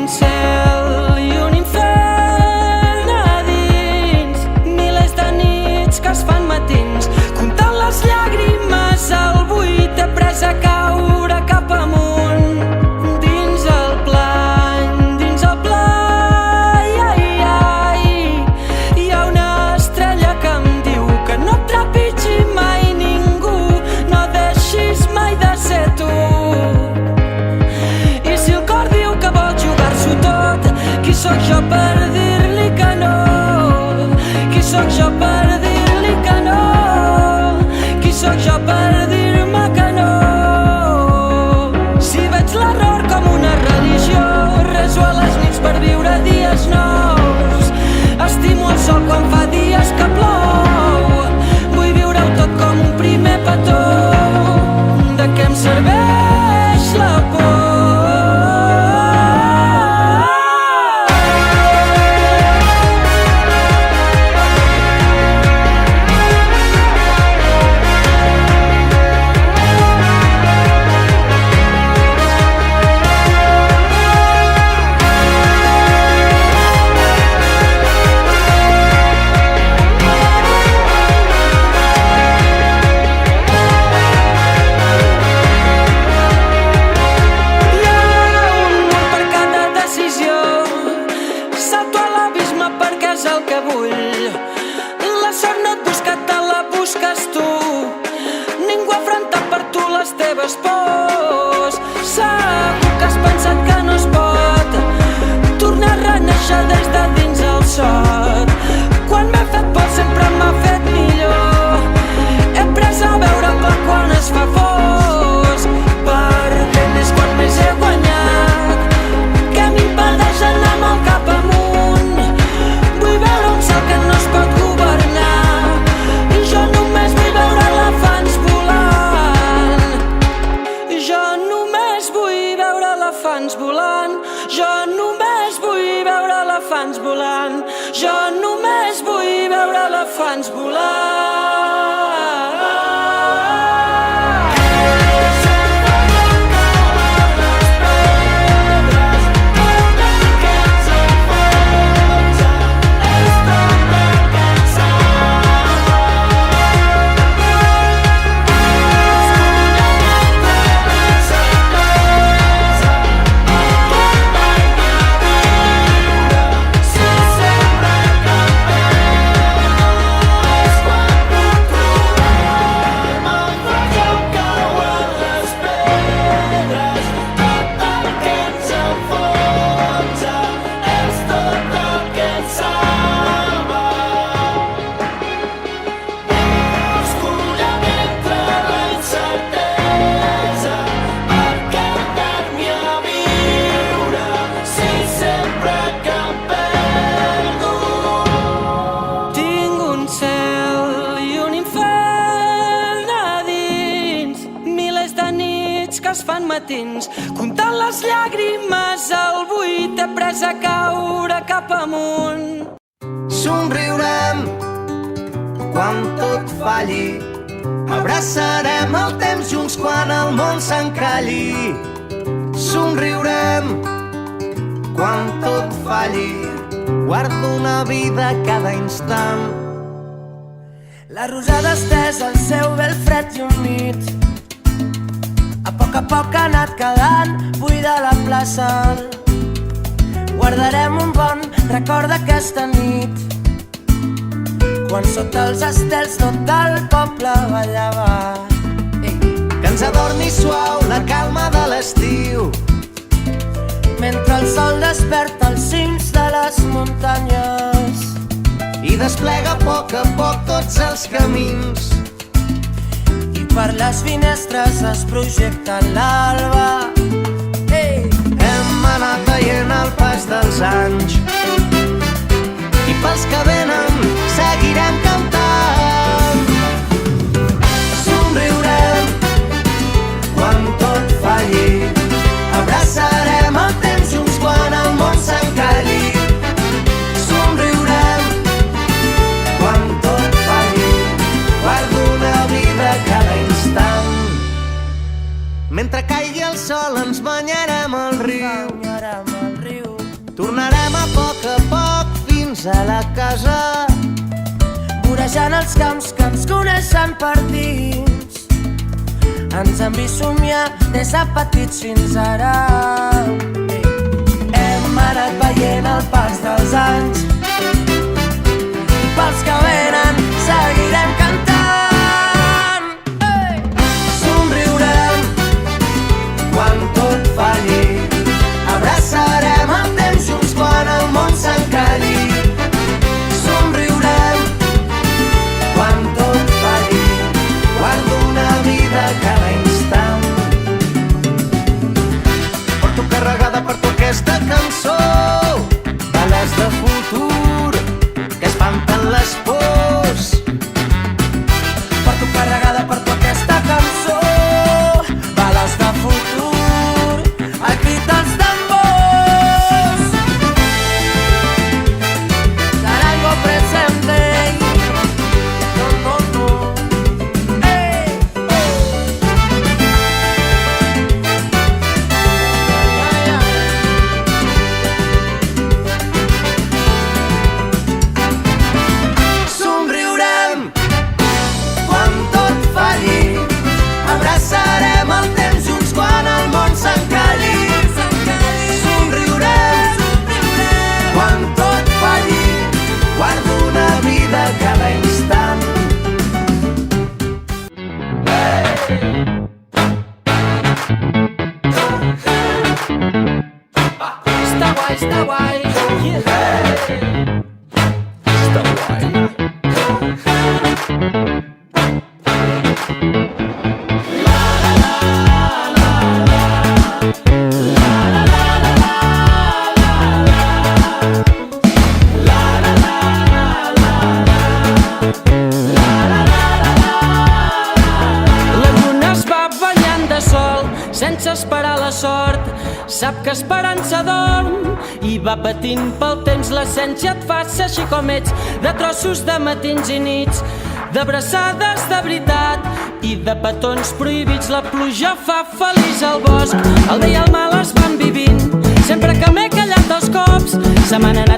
un cel i un infern a dins, milers de nits que es fan matins, comptant les llàgrimes al buit, he pres a caure cap amunt, dins el pla, ai, ai, hi ha una estrella que em diu que no et trepitgi mai ningú, no deixis mai de ser tu. I si el cor diu que vol jugar-s'ho tot, qui sóc jo per dir-li que no? Qui sóc jo per dir-li que no? Qui sóc jo per dir-me que no? Si veig l'error com una religió, reso a les nits per viure dies nous, estimo el sol quan fa dies que plou, vull viure-ho tot com un primer petó. De què em serveix la por? Jo només vull veure elefants volant. Comptant les llàgrimes al buit, he pres a caure cap amunt. Somriurem quan tot falli, abraçarem el temps junts quan el món s'encalli. Somriurem quan tot falli, guardo una vida cada instant. La rosada estesa al seu vel fred i humit, a poc ha anat quedant buida la plaça. Guardarem un bon record d'aquesta nit, quan sota els estels tot el poble ballava. Que ens adorni suau la calma de l'estiu, mentre el sol desperta els cims de les muntanyes i desplega a poc tots els camins. Per les finestres es projecta l'alba. Hem anat veient el pas dels anys i pels que venen seguirem cantant. Somriurem quan tot falli, abraçarem el temps junts quan el món s'encalli. Somriurem quan tot falli, guardo una vida cada instant. Mentre caigui el sol a la casa, vorejant els camps que ens coneixen per dins. Ens han vist somiar des de petits fins ara. Hem anat veient el pas dels anys i pels que venen seguirem cantant. somriurem quan tot falli, abraçarem el temps junts quan el món s'encalli. Somriurem quan tot falli, guardo una vida cada instant. Porto carregada per tu aquesta cançó, bales de futur que espanten les pors. Porto carregada per tu aquesta cançó, bales de futur, el crit dels tambors. Sarango presente, no, no, no. Ei, ay, ay. Somriurem quan tot falli, abraçarem el temps junts quan el món s'encalli. Somriurem quan tot falli, guardo una vida cada instant. Està guai, està guai. La lluna es va banyant de sol sense esperar la sort. Sap que esperança dorm i va patint pel temps. L'essència et fa ser així com ets, de trossos de matins i nits, d'abraçades de veritat i de petons prohibits. La pluja fa feliç al bosc, el bé i el mal es van vivint. Sempre que m'he callat dos cops se m'han anat